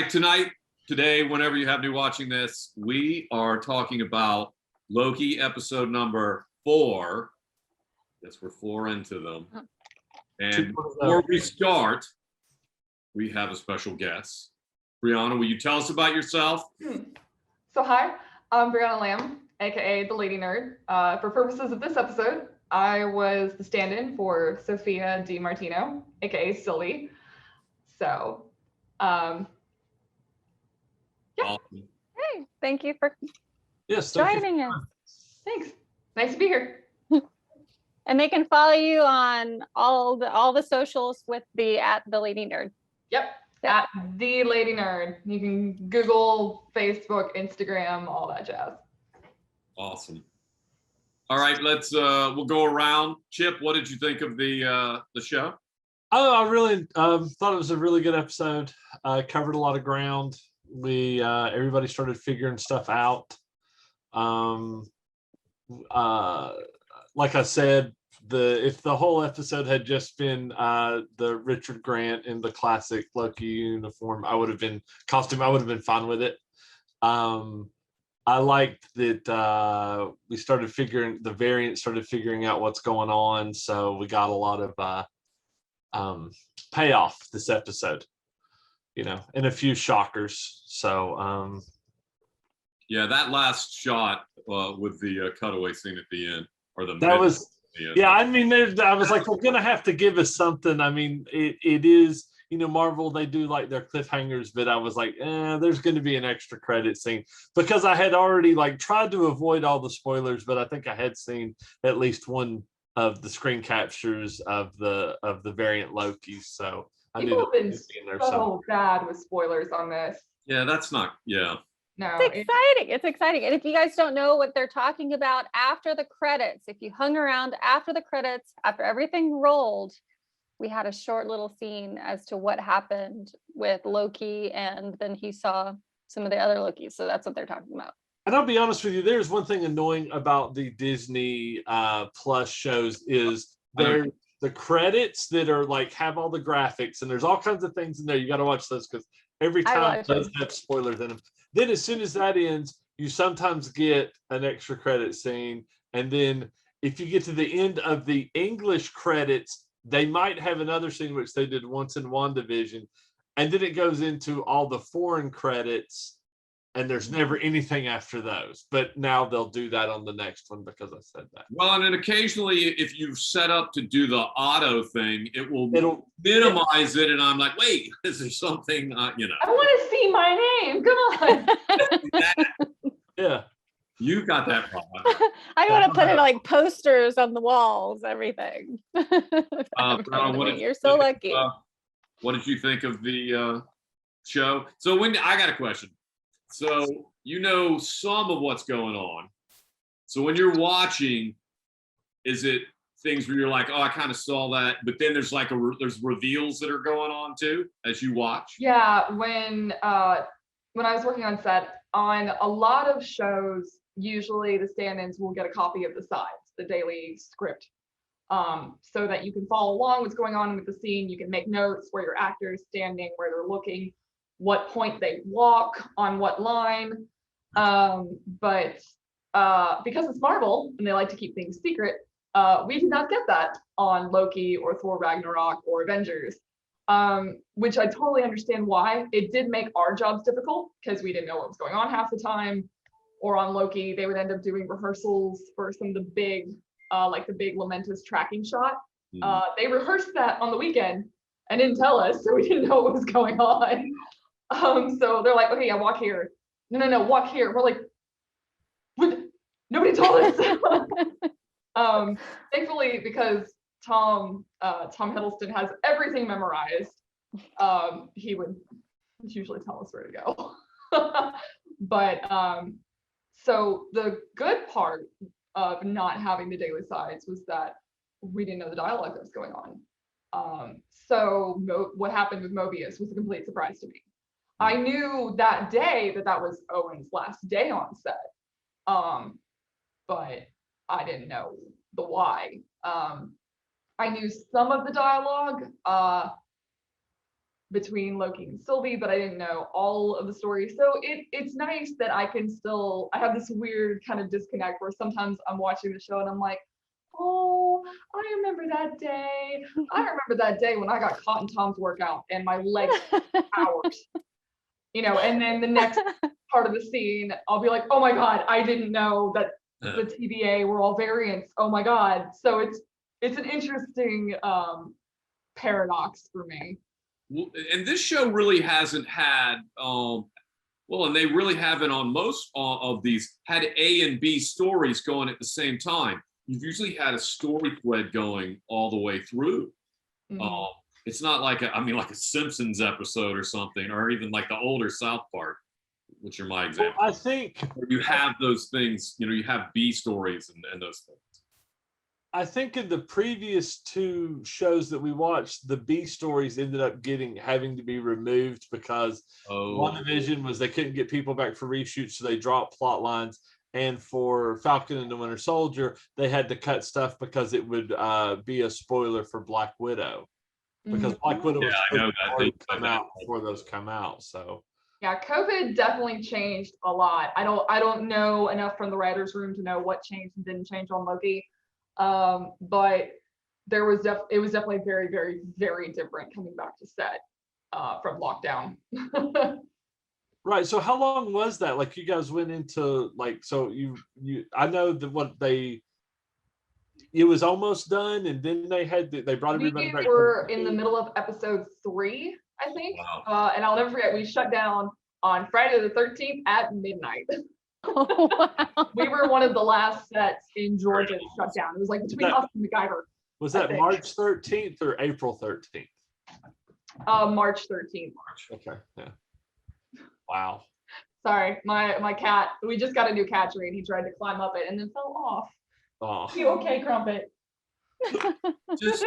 right, today, whenever you have me watching this, we are talking about Loki episode number 4. Yes, we're 4 into them. And before we start, we have a special guest. Briana, will you tell us about yourself? So hi, I'm Briana Lamb, aka the Lady Nerd. For purposes of this episode, I was the stand-in for Sophia DiMartino, aka Sylvie. So, yeah. Awesome. Hey, thank you for Yes, joining us. Thanks. Nice to be here. And they can follow you on all the socials with the @the_lady nerd. Yep. At the Lady Nerd. You can Google, Facebook, Instagram, all that jazz. Awesome. All right, let's we'll go around. Chip, what did you think of the show? Oh, I really thought it was a really good episode. Covered a lot of ground. We everybody started figuring stuff out. Like I said, if the whole episode had just been the Richard Grant in the classic Loki uniform, I would have been fine with it. I liked that we started the variant started figuring out what's going on, so we got a lot of payoff this episode, and a few shockers. So yeah, that last shot with the cutaway scene at the end, or that was. Yeah, I mean, I was like, we're gonna have to give us something. I mean, it is, Marvel, they do like their cliffhangers, but I was like, there's going to be an extra credit scene, because I had already tried to avoid all the spoilers, but I think I had seen at least one of the screen captures of the variant Loki, so I knew People have been so bad with spoilers on this. Yeah, that's not. Yeah. No, it's exciting. It's exciting. And if you guys don't know what they're talking about after the credits, if you hung around after the credits, after everything rolled, we had a short little scene as to what happened with Loki, and then he saw some of the other Lokis. So that's what they're talking about. And I'll be honest with you, there's one thing annoying about the Disney Plus shows is the credits that are have all the graphics, and there's all kinds of things in there. You got to watch those because every time it does have spoilers in them. Then as soon as that ends, you sometimes get an extra credit scene. And then if you get to the end of the English credits, they might have another scene, which they did once in WandaVision. And then it goes into all the foreign credits, and there's never anything after those. But now they'll do that on the next one because I said that. Well, and then occasionally, if you've set up to do the auto thing, it'll minimize it, and I'm like, wait, is there something? I want to see my name. Come on. Yeah, you got that problem. I want to put it posters on the walls, everything. You're so lucky. What did you think of the show? So I got a question. So some of what's going on. So when you're watching, is it things where you're like, oh, I kind of saw that, but then there's there's reveals that are going on too as you watch? Yeah, when I was working on set, on a lot of shows, usually the stand-ins will get a copy of the sides, the daily script, so that you can follow along what's going on with the scene. You can make notes where your actor is standing, where they're looking, what point they walk on what line. But because it's Marvel and they like to keep things secret, we did not get that on Loki or Thor Ragnarok or Avengers, which I totally understand why. It did make our jobs difficult because we didn't know what was going on half the time. Or on Loki, they would end up doing rehearsals for some of the big, the big Lamentus tracking shot. They rehearsed that on the weekend and didn't tell us, so we didn't know what was going on. So they're like, okay, yeah, walk here. No, walk here. We're like, what? Nobody told us. Thankfully, because Tom Hiddleston has everything memorized, he would usually tell us where to go. But so the good part of not having the daily sides was that we didn't know the dialogue that was going on. So what happened with Mobius was a complete surprise to me. I knew that day that was Owen's last day on set, but I didn't know the why. I knew some of the dialogue. between Loki and Sylvie, but I didn't know all of the story. So it's nice that I have this weird kind of disconnect where sometimes I'm watching the show and I'm like, oh, I remember that day. I remember that day when I got caught in Tom's workout and my legs hours. And then the next part of the scene, I'll be like, oh my God, I didn't know that the TVA were all variants. Oh my God. So it's an interesting paradox for me. And this show really hasn't had, and they really haven't on most of these had A and B stories going at the same time. You've usually had a story thread going all the way through. Mhm. It's not like a Simpsons episode or something, or even like the older South Park, which are my example. Well, I think where you have those things, you have B stories and those things. I think in the previous 2 shows that we watched, the B stories ended up having to be removed because WandaVision was they couldn't get people back for reshoots, so they dropped plot lines. And for Falcon and the Winter Soldier, they had to cut stuff because it would be a spoiler for Black Widow. Because Black Widow was I know that come out before those come out. So yeah, COVID definitely changed a lot. I don't know enough from the writers' room to know what changed and didn't change on Loki. But it was definitely very, very, very different coming back to set from lockdown. right. So how long was that? Like you guys went into so I know that it was almost done, and then they brought everybody back. We were in the middle of episode 3, I think. Wow. And I'll never forget, we shut down on Friday the 13th at midnight. Oh, wow. We were one of the last sets in Georgia to shut down. It was like between us and MacGyver. Was that March 13th or April 13th? March 13th. Okay. Yeah. Wow. Sorry, my cat. We just got a new cat tree, and he tried to climb up it and then fell off. Oh. You okay, Crumpet? just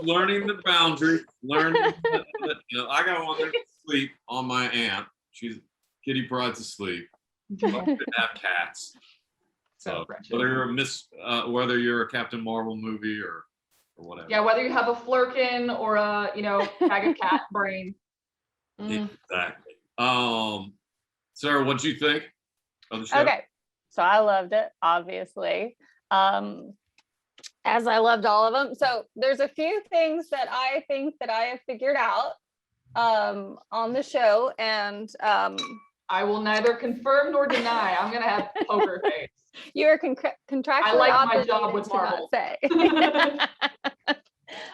learning the boundary, learning I got one there to sleep on my aunt. Kitty Pride's asleep. I could have cats. So whether you're a Captain Marvel movie or whatever. Yeah, whether you have a flirkin or a bag of cat brain. Exactly. Sarah, what'd you think of the show? Okay, so I loved it, obviously. As I loved all of them. So there's a few things that I think that I have figured out on the show, and I will neither confirm nor deny. I'm gonna have poker face. You are contractually I like my obligated job with to not Marvel. say.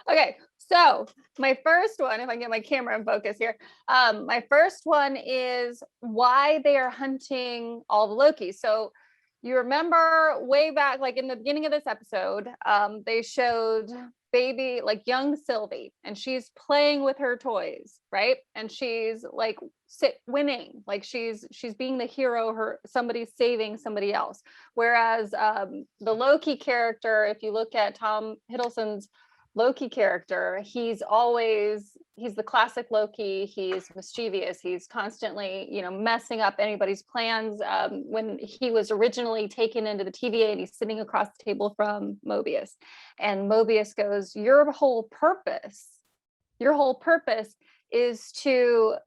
Okay, so my first one, if I can get my camera in focus here, my first one is why they are hunting all the Loki. So you remember way back, like in the beginning of this episode, they showed young Sylvie, and she's playing with her toys, right? And she's like winning, like she's being the hero. Somebody's saving somebody else. Whereas the Loki character, if you look at Tom Hiddleston's Loki character, he's the classic Loki. He's mischievous. He's constantly, messing up anybody's plans. When he was originally taken into the TVA, and he's sitting across the table from Mobius, and Mobius goes, your whole purpose is to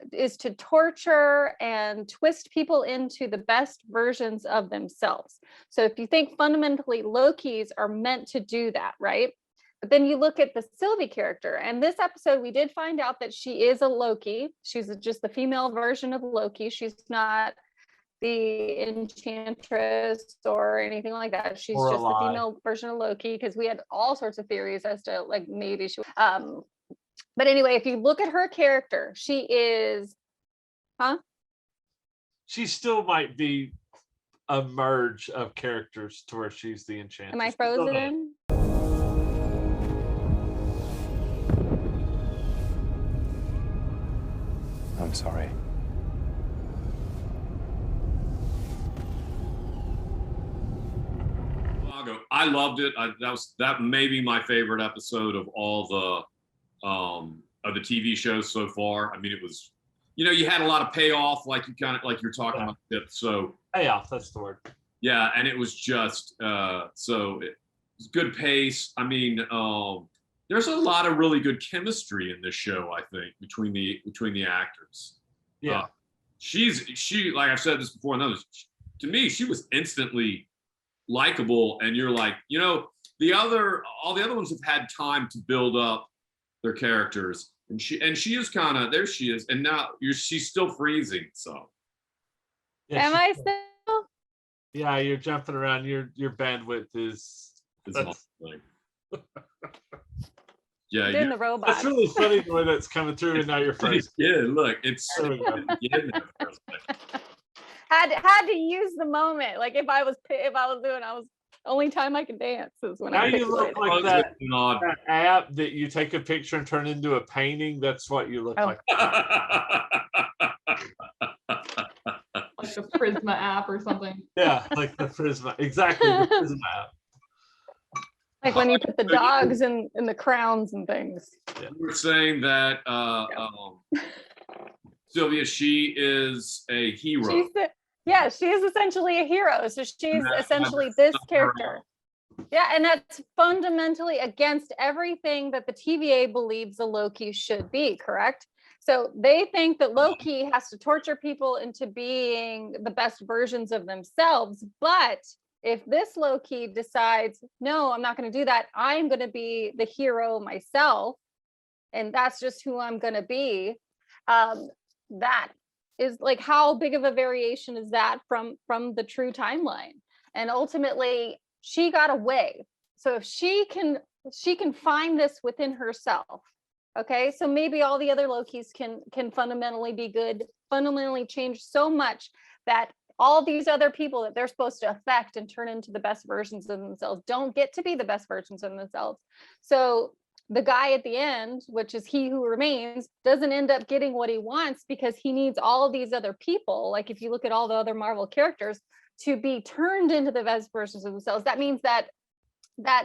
torture and twist people into the best versions of themselves. So if you think fundamentally, Lokis are meant to do that, right? But then you look at the Sylvie character, and this episode, we did find out that she is a Loki. She's just the female version of Loki. She's not the Enchantress or anything like that. She's just the female version of Loki, because we had all sorts of theories as to maybe she. But anyway, if you look at her character, she is, She still might be a merge of characters to where she's the Enchantress. Am I frozen? I'm sorry. I loved it. That may be my favorite episode of all the TV shows so far. I mean, it was, you had a lot of payoff, like you're talking about. So payoff, that's the word. Yeah, and it was just so it was good pace. I mean, there's a lot of really good chemistry in this show, I think, between the actors. Yeah. She like I've said this before and others, to me, she was instantly likable, and you're like, all the other ones have had time to build up their characters, and she is kind of there. She is, and now she's still freezing. So, Am I still? Yeah, you're jumping around. Your bandwidth is. Yeah, Doing the robot. That's really funny the way that's coming through, and now you're frozen. Yeah, look, it's had to use the moment. Like if I was only time I can dance is when now I you look pixelated. like that app that you take a picture and turn into a painting. That's what you look like. Like the Prisma app or something. Yeah, like the Prisma. Exactly, the Prisma app. Like when you put the dogs in the crowns and things. You were saying that Sylvia, she is a hero. She is essentially a hero. So she's essentially this character. Yeah, and that's fundamentally against everything that the TVA believes a Loki should be, correct? So they think that Loki has to torture people into being the best versions of themselves. But if this Loki decides, no, I'm not going to do that, I'm going to be the hero myself, and that's just who I'm going to be, that is like, how big of a variation is that from the true timeline? And ultimately, she got away. So if she can find this within herself, okay, so maybe all the other Lokis can fundamentally be good, fundamentally change so much that all these other people that they're supposed to affect and turn into the best versions of themselves don't get to be the best versions of themselves. So the guy at the end, which is he who remains, doesn't end up getting what he wants because he needs all of these other people. Like if you look at all the other Marvel characters, to be turned into the best versions of themselves. That means that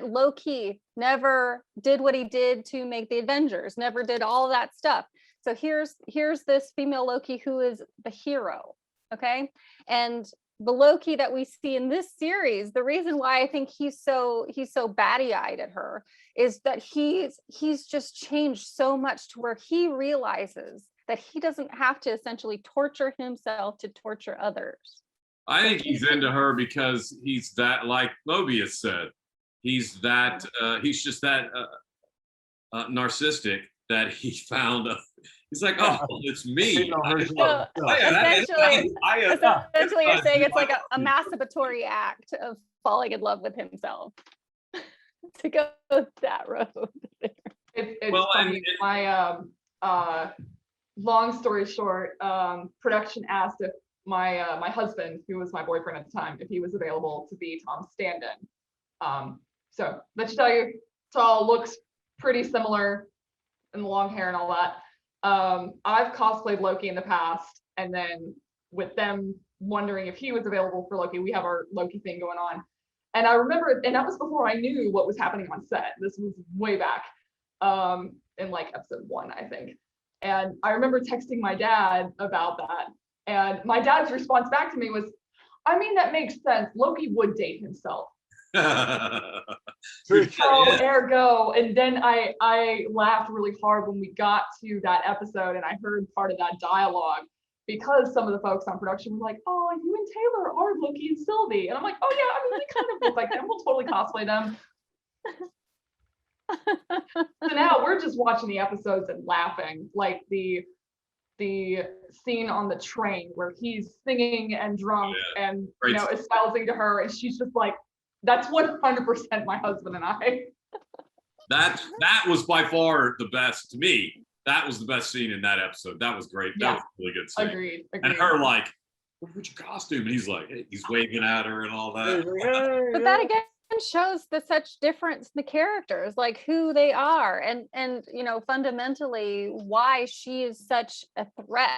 Loki never did what he did to make the Avengers, never did all that stuff. So here's this female Loki who is the hero. Okay. And the Loki that we see in this series, the reason why I think he's so batty-eyed at her is that he's just changed so much to where he realizes that he doesn't have to essentially torture himself to torture others. I think he's into her because he's that, like Mobius said, he's that he's just that narcissistic that he found he's like, oh, it's me. So essentially you're saying it's like a masturbatory act of falling in love with himself to go that road. It's funny. My long story short, production asked if my husband, who was my boyfriend at the time, if he was available to be Tom's stand-in. So that should tell you, it all looks pretty similar in the long hair and all that. I've cosplayed Loki in the past, and then with them wondering if he was available for Loki, we have our Loki thing going on. And I remember, and that was before I knew what was happening on set. This was way back in like episode 1, I think. And I remember texting my dad about that. And my dad's response back to me was, I mean, that makes sense. Loki would date himself. So ergo, and then I laughed really hard when we got to that episode and I heard part of that dialogue, because some of the folks on production were like, oh, you and Taylor are Loki and Sylvie. And I'm like, oh yeah, I mean, they kind of look like them. We'll totally cosplay them. So now we're just watching the episodes and laughing, like the scene on the train where he's singing and drunk and espousing to her, and she's just like, that's 100% my husband and I. That was by far the best to me. That was the best scene in that episode. That was great. That was a really good scene. Agreed. And her like, what's your costume? And he's like, he's waving at her and all that. But that again shows the such difference in the characters, like who they are, and fundamentally why she is such a threat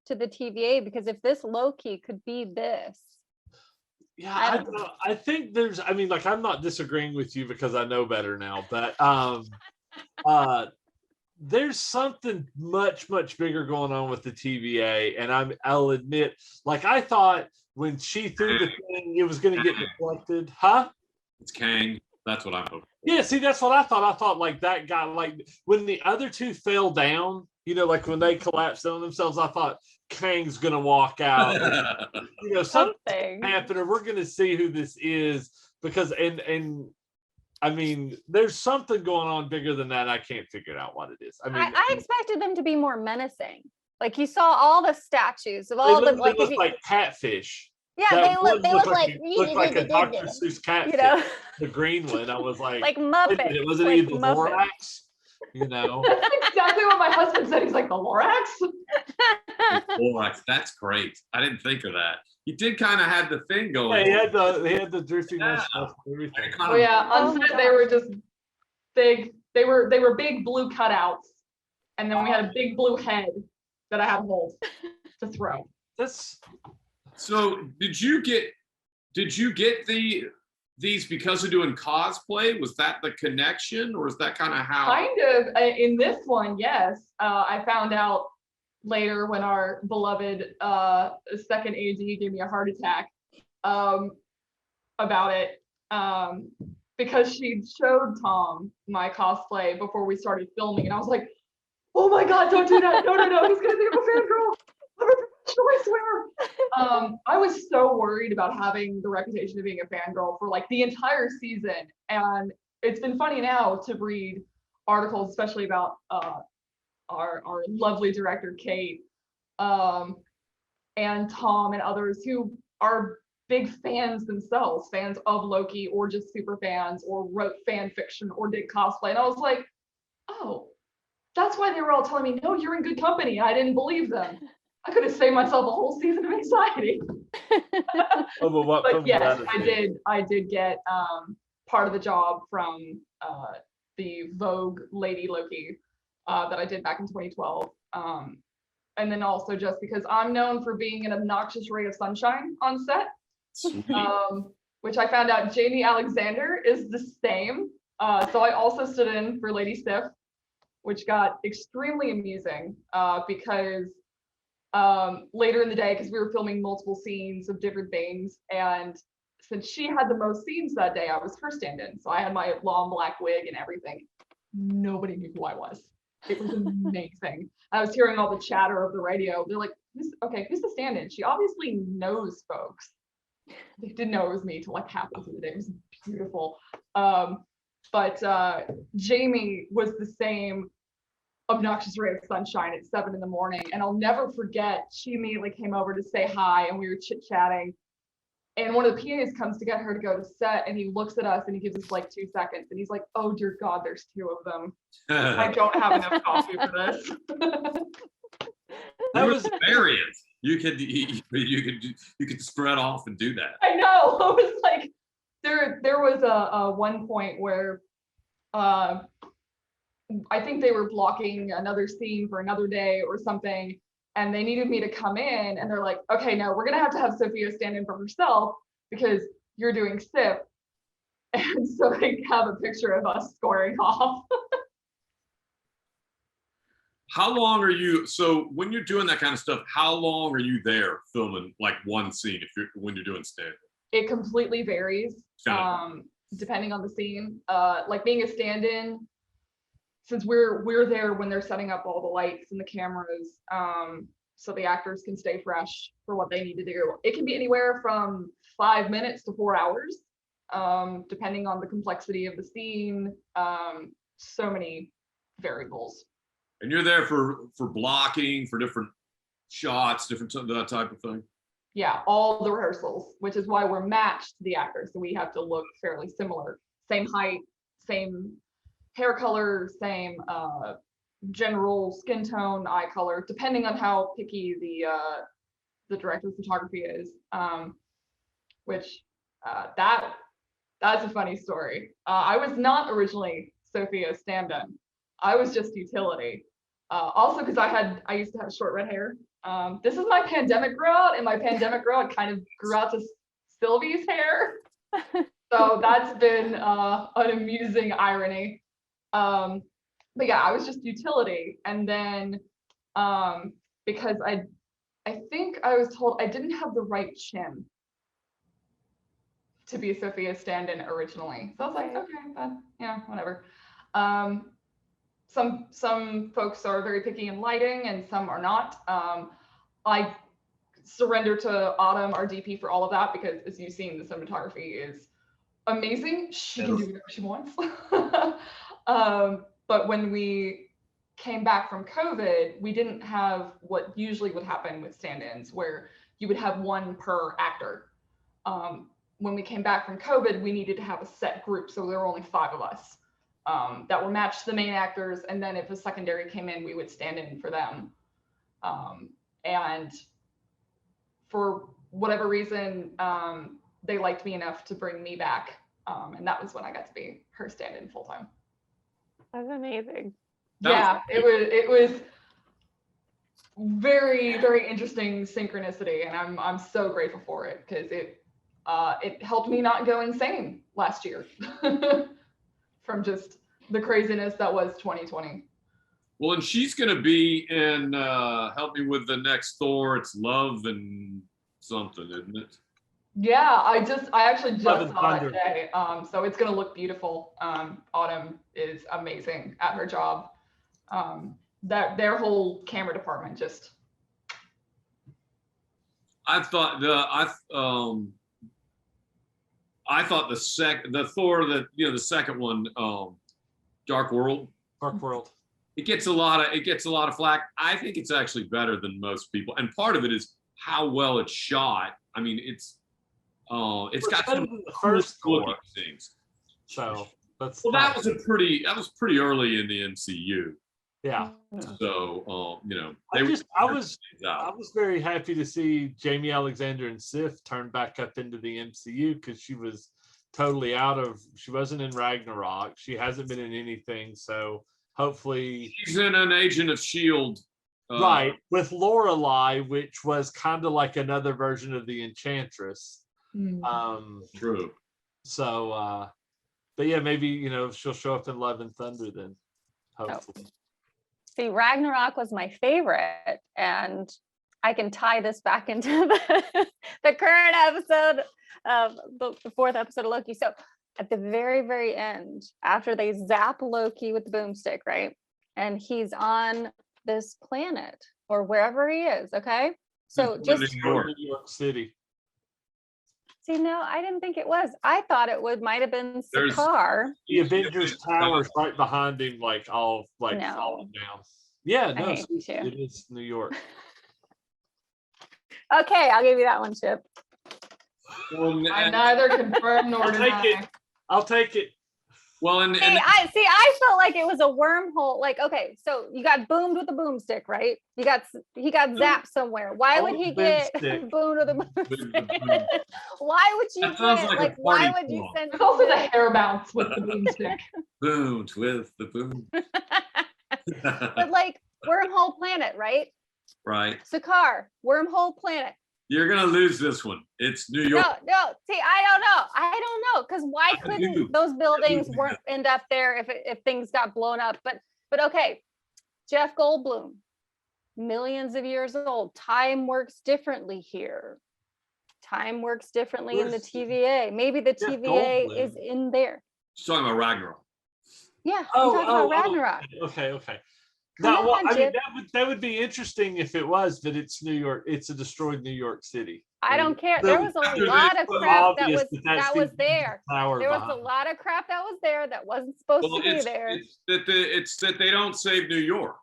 to the TVA. Because if this Loki could be this, I think there's, I mean, like, I'm not disagreeing with you because I know better now, but there's something much bigger going on with the TVA, and I'll admit, like, I thought when she threw the thing, it was going to get deflected, huh? It's Kang. That's what I'm hoping Yeah, see, that's what I thought. I thought like that guy, like when the other two fell down, like when they collapsed on themselves, I thought Kang's gonna walk out. Something Something. happen, or we're gonna see who this is because and I mean, there's something going on bigger than that. I can't figure out what it is. I mean, I expected them to be more menacing. Like you saw all the statues of they all the look like catfish. yeah, That they one look like looked like a Dr. Seuss catfish. The green one. I was like Muppets. it wasn't like even the Lorax. That's exactly what my husband said. He's like, the Lorax? Lorax, that's great. I didn't think of that. He did kind of have the thing going. Yeah, he had the drifting mustache and everything. Oh yeah, on set they were just big. They were big blue cutouts, and then we had a big blue head that I had to hold to throw. So did you get these because of doing cosplay? Was that the connection, or is that kind of how? Kind of. In this one, yes. I found out later when our beloved second AD gave me a heart attack about it because she showed Tom my cosplay before we started filming, and I was like, oh my God, don't do that. No, he's gonna think I'm a fangirl. I'm a professional, I swear. I was so worried about having the reputation of being a fangirl for like the entire season. And it's been funny now to read articles, especially about our lovely director, Kate, and Tom and others who are big fans themselves, fans of Loki, or just super fans, or wrote fan fiction, or did cosplay. And I was like, oh, that's why they were all telling me, no, you're in good company. I didn't believe them. I could have saved myself a whole season of anxiety. But yes, I did get part of the job from the Vogue Lady Loki that I did back in 2012. And then also just because I'm known for being an obnoxious ray of sunshine on set, which I found out Jamie Alexander is the same. So I also stood in for Lady Sif, which got extremely amusing because later in the day, because we were filming multiple scenes of different things, and since she had the most scenes that day, I was her stand-in. So I had my long black wig and everything. Nobody knew who I was. It was amazing. I was hearing all the chatter of the radio. They're like, who's the stand-in? She obviously knows folks. They didn't know it was me till like halfway through the day. It was beautiful. But Jamie was the same obnoxious ray of sunshine at 7 a.m. And I'll never forget, she immediately came over to say hi, and we were chit-chatting. And one of the PAs comes to get her to go to set, and he looks at us and he gives us like 2 seconds, and he's like, oh dear God, there's 2 of them. I don't have enough coffee for this. That was variant. You could spread off and do that. I know. It was like there was a one point where I think they were blocking another scene for another day or something, and they needed me to come in, and they're like, okay, no, we're gonna have Sophia stand in for herself because you're doing Sif. And so they have a picture of us scoring off. How long are you, so when you're doing that kind of stuff, how long are you there filming like one scene when you're doing stand-in? It completely varies, depending on the scene. Like being a stand-in, since we're there when they're setting up all the lights and the cameras, so the actors can stay fresh for what they need to do. It can be anywhere from 5 minutes to 4 hours, depending on the complexity of the scene. So many variables. And you're there for blocking, for different shots, that type of thing? Yeah, all the rehearsals, which is why we're matched to the actors. So we have to look fairly similar. Same height, same hair color, same general skin tone, eye color, depending on how picky the director of photography is. That's a funny story. I was not originally Sophia's stand-in. I was just utility. Also because I used to have short red hair. This is my pandemic grow out, and my pandemic grow out kind of grew out to Sylvie's hair. So that's been an amusing irony. But yeah, I was just utility. And then because I think I was told I didn't have the right chin to be Sophia's stand-in originally. So I was like, Right. okay, then, yeah, whatever. Some folks are very picky in lighting and some are not. I surrender to Autumn, our DP, for all of that because, as you've seen, the cinematography is amazing. She can do whatever she wants. But when we came back from COVID, we didn't have what usually would happen with stand-ins, where you would have one per actor. When we came back from COVID, we needed to have a set group, so there were only 5 of us that were matched to the main actors, and then if a secondary came in, we would stand in for them. And for whatever reason, they liked me enough to bring me back, and that was when I got to be her stand-in full time. That's amazing. Yeah, it was very, very interesting synchronicity, and I'm so grateful for it because it helped me not go insane last year from just the craziness that was 2020. Well, and she's going to be in, help me with the next Thor. It's Love and something, isn't it? Yeah, I actually just Love and saw it Thunder. today. So it's going to look beautiful. Autumn is amazing at her job. Their whole camera department just. I thought the Thor that the second one, Dark World. Dark World. It gets a lot of flack. I think it's actually better than most people, and part of it is how well it's shot. I mean, it's got some the first looking Thor. things. So that's That was pretty early in the MCU. yeah. So I was very happy to see Jamie Alexander and Sif turn back up into the MCU because she was totally she wasn't in Ragnarok. She hasn't been in anything. So hopefully she's in an Agent of S.H.I.E.L.D. Right, with Lorelei, which was kind of like another version of the Enchantress. True. So, but yeah, maybe she'll show up in Love and Thunder then. Hopefully. See, Ragnarok was my favorite, and I can tie this back into the current episode of the 4th episode of Loki. So at the very, very end, after they zap Loki with the boomstick, right? And he's on this planet or wherever he is, okay? So just New York City. See, no, I didn't think it was. I thought it might have been Sakaar. The Avengers Tower's right behind him, all falling down. Yeah, no, it is New York. Okay, I'll give you that one, Chip. I neither confirm nor deny. I'll take it. Well, I felt like it was a wormhole. Like, okay, so you got boomed with a boomstick, right? He got zapped somewhere. Why would he get boomed with a boomstick? Why would you get why would you send? It's also the hair bounce with the boomstick. Boomed with the boom. But wormhole planet, right? Right. Sakaar, wormhole planet. You're gonna lose this one. It's New York. No. See, I don't know, because why couldn't those buildings end up there if things got blown up? But okay, Jeff Goldblum, millions of years old. Time works differently here. Time works differently in the TVA. Maybe the TVA is in there. She's talking about Ragnarok. Yeah, I'm talking about Ragnarok. Okay. Come on, I mean, that would be interesting if it was, but it's New York. It's a destroyed New York City. I don't care. There was a lot of crap that was there. There was a lot of crap that was there that wasn't supposed to be there. It's that they don't save New York.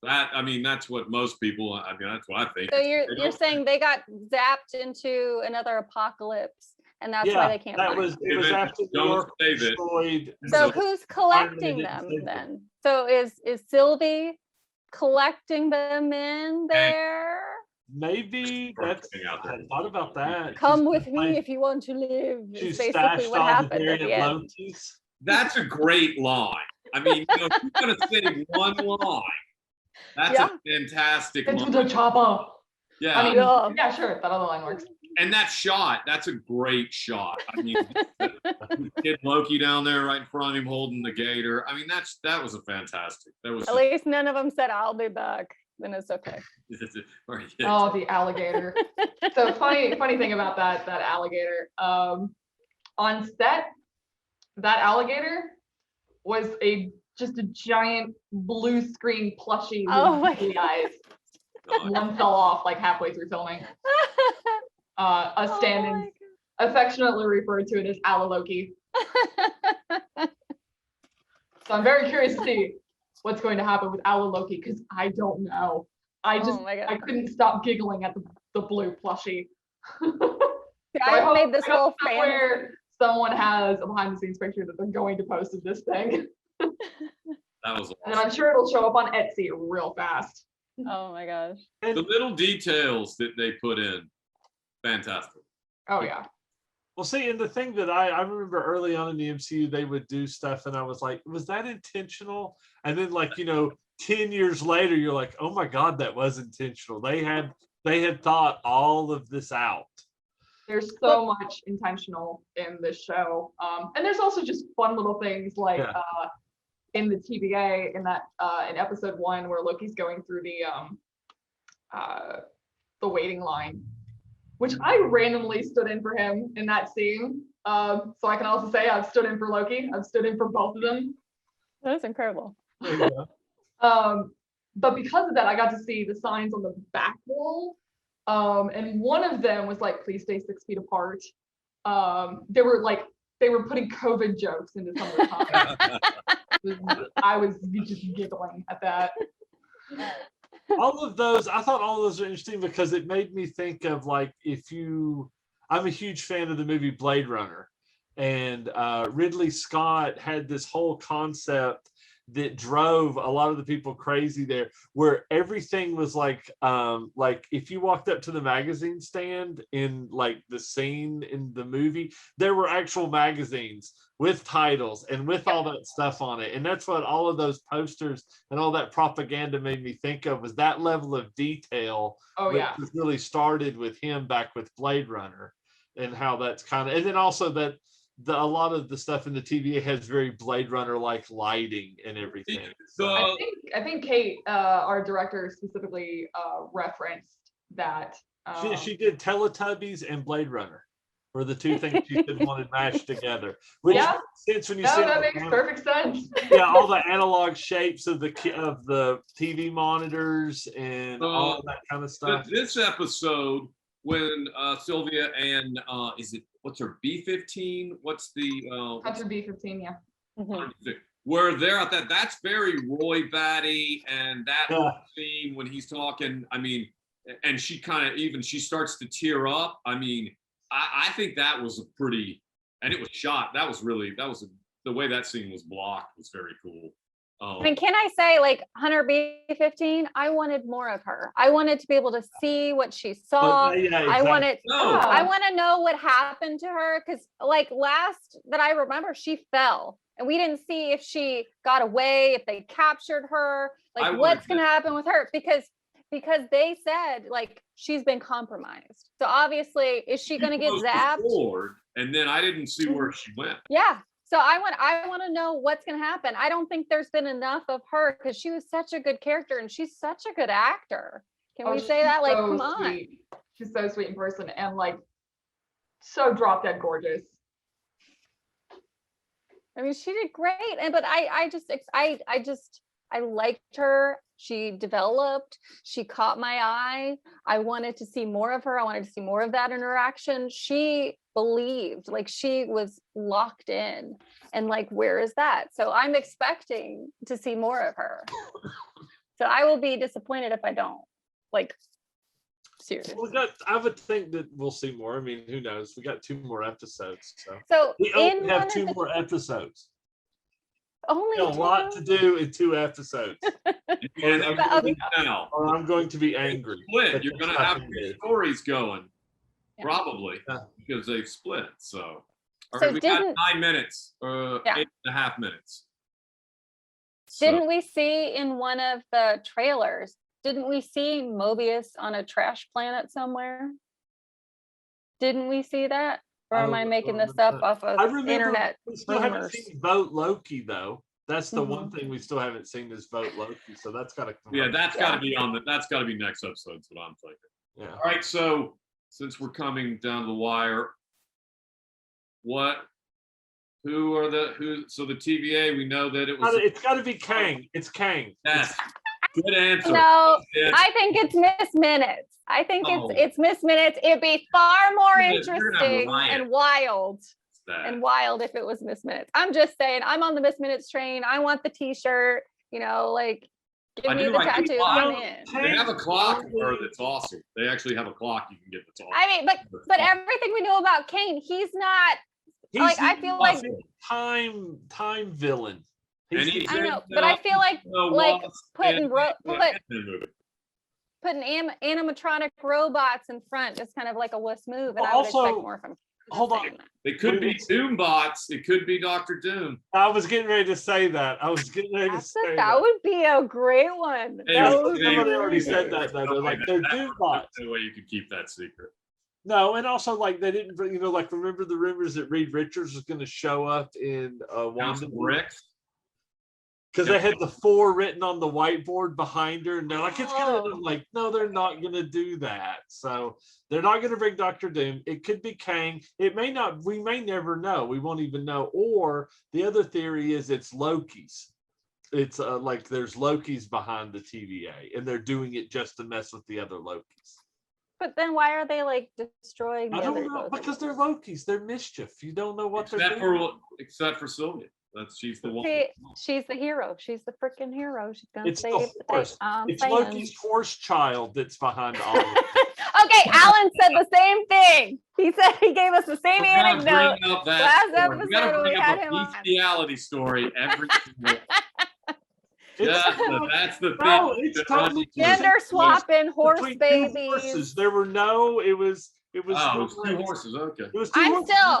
That's what most people. That's what I think. So you're saying they got zapped into another apocalypse, and that's why they can't. It was after New York destroyed. So who's collecting them then? So is Sylvie collecting them in there? Maybe I thought about that. Come with me if you want to live. Is basically what happened at the end. That's a great line. I mean, if you're gonna say one line, that's a fantastic line. Into the chopper. Yeah. I mean, yeah, sure. That other line works. And that shot, that's a great shot. I mean, kid Loki down there right in front of him holding the gator. I mean, that was a fantastic. That was at least none of them said, "I'll be back." Then it's okay. Oh, the alligator. So funny thing about that alligator. on set, that alligator was just a giant blue screen plushie Oh my with the eyes. God. One fell off like halfway through filming. Us Oh stand-ins affectionately referred to it as Loki. So I'm very curious to see what's going to happen with Loki because I don't know. I my God. couldn't stop giggling at the blue plushie. See, So I've made this I hope whole fantasy. somewhere someone has a behind the scenes picture that they're going to post of this thing. That was And awesome. I'm sure it'll show up on Etsy real fast. Oh my gosh. The little details that they put in, fantastic. Oh yeah. Well, see, and the thing that I remember early on in the MCU, they would do stuff, and I was like, was that intentional? And then, like, 10 years later, you're like, oh my God, that was intentional. They had thought all of this out. There's so much intentional in this show. And there's also just fun little things like in the TVA in that in episode 1 where Loki's going through the waiting line, which I randomly stood in for him in that scene. So I can also say I've stood in for Loki. I've stood in for both of them. That's incredible. There you go. But because of that, I got to see the signs on the back wall. And one of them was like, please stay 6 feet apart. They were putting COVID jokes into some of the comments. I was just giggling at that. All of those, I thought all of those are interesting because it made me think of, like, I'm a huge fan of the movie Blade Runner, and Ridley Scott had this whole concept that drove a lot of the people crazy there, where everything was like if you walked up to the magazine stand in like the scene in the movie, there were actual magazines with titles and with all that stuff on it. And that's what all of those posters and all that propaganda made me think of, was that level of detail. Oh yeah. Which really started with him back with Blade Runner, and how that's kind of, and then also that a lot of the stuff in the TVA has very Blade Runner like lighting and everything. So I think Kate, our director, specifically referenced that. She did Teletubbies and Blade Runner were the two things she did wanted mashed together. Which Yeah. makes sense when you see that makes perfect sense. Yeah, all the analog shapes of the TV monitors and all that kind of stuff. this episode, when Sylvia and what's her B-15? What's the Hunter B-15, yeah. Mhm. where they're at that's very Roy Batty, and that whole scene when he's talking, I mean, and she starts to tear up. I mean, I think that was a pretty, and it was shot. The way that scene was blocked was very cool. I mean, can I say, like, Hunter B-15, I wanted more of her. I wanted to be able to see what she saw. I want to know what happened to her, because like last that I remember, she fell and we didn't see if she got away, if they captured her, like what's going to happen with her, because they said like she's been compromised. So obviously, is she going to get zapped? And then I didn't see where she went. Yeah. So I want to know what's going to happen. I don't think there's been enough of her, because she was such a good character and she's such a good actor. Can we say that? Like, so come on. Sweet. She's so sweet in person and like so drop dead gorgeous. I mean, she did great. But I liked her. She developed, she caught my eye. I wanted to see more of her. I wanted to see more of that interaction. She believed, like she was locked in, and like, where is that? So I'm expecting to see more of her. So I will be disappointed if I don't. Like, seriously. I would think that we'll see more. I mean, who knows? We got 2 more episodes. So we only have 2 more episodes. Only a lot to do in 2 episodes. Or I'm going to be angry. Split. You're going to have 2 stories going, probably, because they've split. So, all right, we got 9 minutes, 8.5 minutes. Didn't we see in one of the trailers? Didn't we see Mobius on a trash planet somewhere? Didn't we see that? Or am I making this up off of internet? We still haven't seen Vote Loki, though. That's the one thing we still haven't seen is Vote Loki. So that's got to come. Yeah, that's got to be that's got to be next episode. That's what I'm thinking. Yeah. All right. So since we're coming down the wire, what? So the TVA, we know that it was. It's got to be Kang. It's Kang. Yes. Good answer. No, Yes. I think it's Miss Minutes. I think Oh. it's Miss Minutes. It'd be far more You're gonna have interesting Ryan. and wild. That. If it was Miss Minutes. I'm just saying, I'm on the Miss Minutes train. I want the t-shirt, like give me the tattoo. I'm in. They have a clock that's awesome. They actually have a clock you can get that's awesome. I mean, but everything we know about Kane, he's not I feel like time villain. I know, but I feel like putting animatronic robots in front is kind of like a wuss move, and I would expect more from. Hold on. They could be Doom bots. It could be Dr. Doom. I was getting ready to say that. That would be a great one. Somebody already said that though. They're like, they're Doom bots. There's no way you could keep that secret. No, and also like they didn't, remember the rumors that Reed Richards was going to show up in WandaVision? Because they had the 4 written on the whiteboard behind her, and they're like, it's gonna. I'm like, no, they're not gonna do that. So they're not gonna bring Dr. Doom. It could be Kang. It may not. We may never know. We won't even know. Or the other theory is it's Loki's. It's like there's Loki's behind the TVA, and they're doing it just to mess with the other Lokis. But then why are they like destroying? I don't know, because they're Lokis. They're mischief. You don't know what they're doing. Except for Sylvia. She's the one. She's the hero. She's the freaking hero. She's gonna save the horse. It's Loki's horse child that's behind all of it. Okay, Alan said the same thing. He said he gave us the same anecdote last episode when we had him on. Bestiality story every single. That's the thing. No, it's totally gender swapping horse babies. Horses. There were no. It was 2 horses. Okay.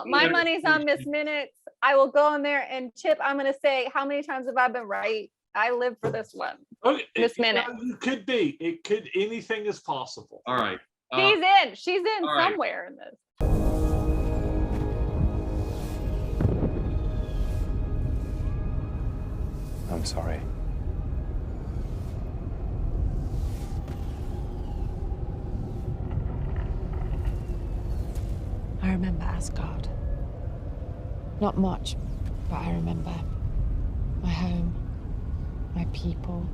My money's on Miss Minutes. I will go in there and Chip. I'm going to say, how many times have I been right? I live for this one. Okay, Miss Minutes. It could be. It could. Anything is possible. All right. She's in somewhere in this. I'm sorry. I remember Asgard. Not much, but I remember my home, my people.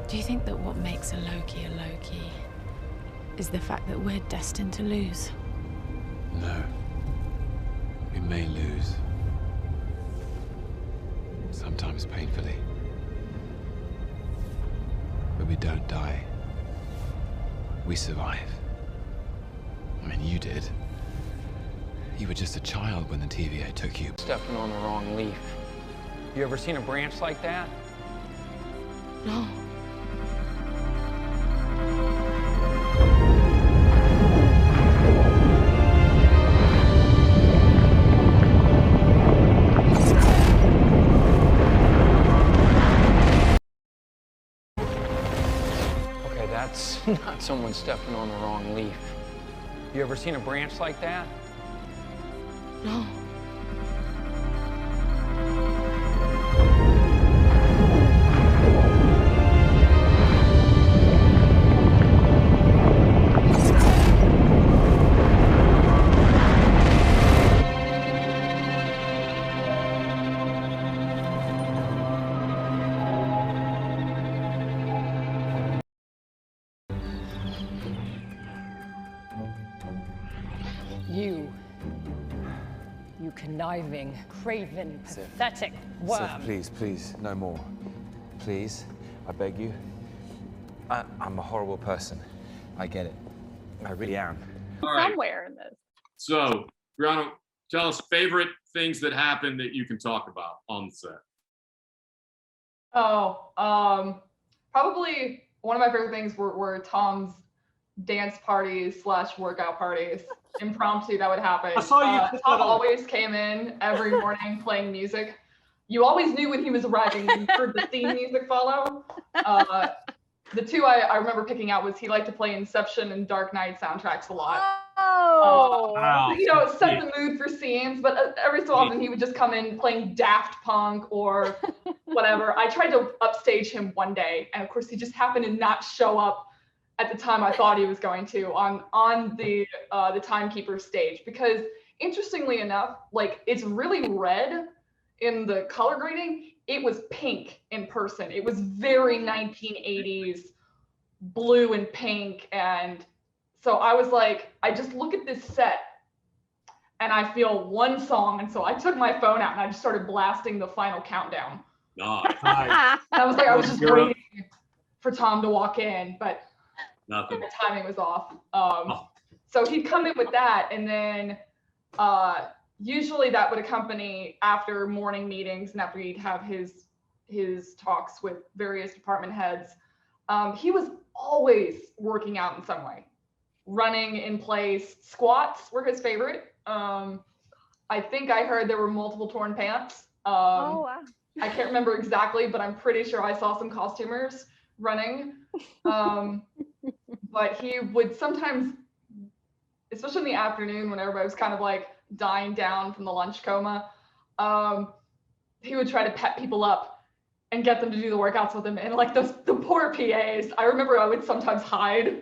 Do you think that what makes a Loki is the fact that we're destined to lose? No. We may lose. Sometimes painfully. But we don't die. We survive. I mean, you did. You were just a child when the TVA took you. Stepping on the wrong leaf. You ever seen a branch like that? No. Okay, that's not someone stepping on the wrong leaf. You ever seen a branch like that? No. You conniving, craven, pathetic worm. Sif, please, no more. Please, I beg you. I'm a horrible person. I get it. I really am. All right. Somewhere in this. So, Briana, tell us favorite things that happened that you can talk about on the set. Oh, probably one of my favorite things were Tom's dance parties / workout parties, impromptu that would happen. I saw you put Tom that on. always came in every morning playing music. You always knew when he was arriving when you heard the theme music follow. The two I remember picking out was he liked to play Inception and Dark Knight soundtracks a lot. Oh, Wow. You know, it set the mood for scenes, but every so often he would just come in playing Daft Punk or whatever. I tried to upstage him one day, and of course he just happened to not show up at the time I thought he was going to on the timekeeper stage, because interestingly enough, like, it's really red in the color grading. It was pink in person. It was very 1980s blue and pink. And so I was like, I just look at this set and I feel one song. And so I took my phone out and I just started blasting the final countdown. Nice. I was like, I was just Europe. waiting for Tom to walk in, but Nothing. the timing was off. So he'd come in with that, and then usually that would accompany after morning meetings and after he'd have his talks with various department heads. He was always working out in some way, running in place. Squats were his favorite. I think I heard there were multiple torn pants. oh wow. I can't remember exactly, but I'm pretty sure I saw some costumers running. But he would sometimes, especially in the afternoon when everybody was kind of like dying down from the lunch coma, he would try to pep people up and get them to do the workouts with him. And like the poor PAs, I remember I would sometimes hide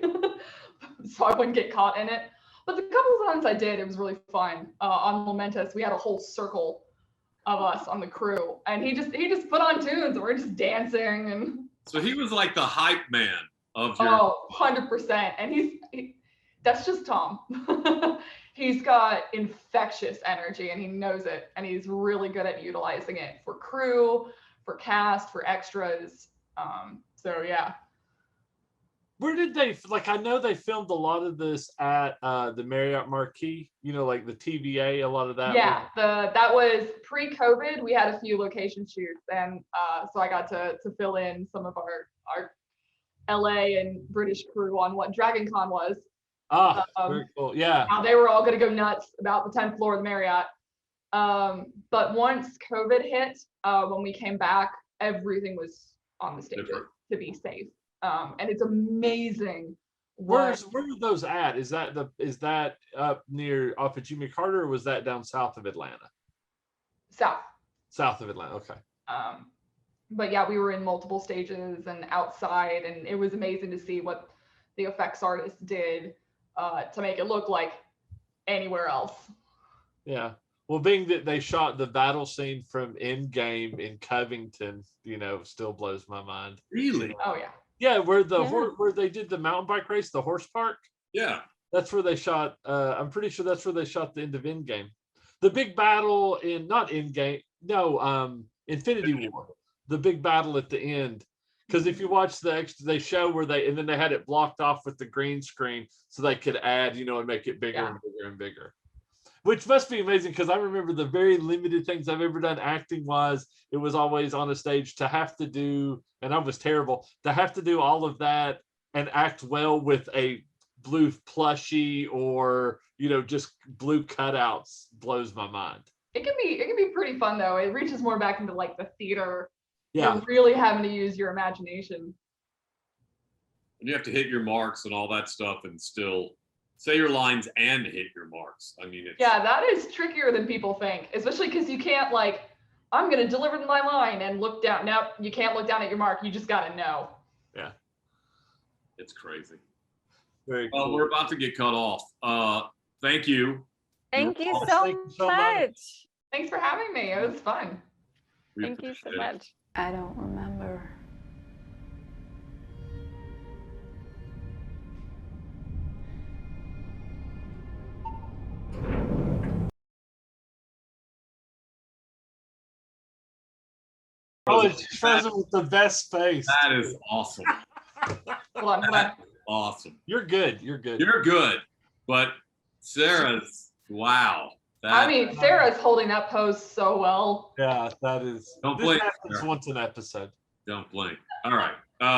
so I wouldn't get caught in it. But the couple of times I did, it was really fun. On Momentous, we had a whole circle of us on the crew, and he just put on tunes and we're just dancing. And So he was like the hype man of your. oh, 100%. And that's just Tom. He's got infectious energy and he knows it, and he's really good at utilizing it for crew, for cast, for extras. So yeah. Where did they, like, I know they filmed a lot of this at the Marriott Marquis, you know, like the TVA, a lot of that. Yeah, that was pre-COVID. We had a few location shoots, and so I got to fill in some of our LA and British crew on what Dragon Con was. Very cool. Yeah. Now they were all going to go nuts about the 10th floor of the Marriott. But once COVID hit, when we came back, everything was on the stages to be safe. And it's amazing. Where are those at? Is that up near off of Jimmy Carter, or was that down south of Atlanta? South of Atlanta. Okay. But yeah, we were in multiple stages and outside, and it was amazing to see what the effects artists did to make it look like anywhere else. Yeah. Well, being that they shot the battle scene from Endgame in Covington, you know, still blows my mind. Really? Oh yeah. Yeah, where they did the mountain bike race, the horse park. Yeah. That's where they shot. I'm pretty sure that's where they shot the end of Endgame. The big battle in not Endgame, no, Infinity War. The big battle at the end. Because if you watch they show where and then they had it blocked off with the green screen so they could add, you know, and make it bigger and bigger and bigger. Which must be amazing, because I remember the very limited things I've ever done acting wise, it was always on a stage to have to do, and I was terrible, to have to do all of that and act well with a blue plushie or, you know, just blue cutouts blows my mind. It can be pretty fun though. It reaches more back into like the theater. Yeah. You're really having to use your imagination. And you have to hit your marks and all that stuff and still say your lines and hit your marks. I mean, that is trickier than people think, especially because you can't like, I'm going to deliver my line and look down. Nope, you can't look down at your mark. You just got to know. Yeah. It's crazy. Very well, cool. we're about to get cut off. Thank you. Thank you awesome. so Thank you so much. Thanks for having me. It was fun. We Thank you so appreciate it. much. I don't remember. Oh, it's present with the best face. That is awesome. Hold on. Awesome. You're good. You're good. You're good. But Sarah's, wow. I mean, Sarah's holding that pose so well. Yeah, that is. Don't This blink, happens Sarah. once an episode. Don't blink. All right.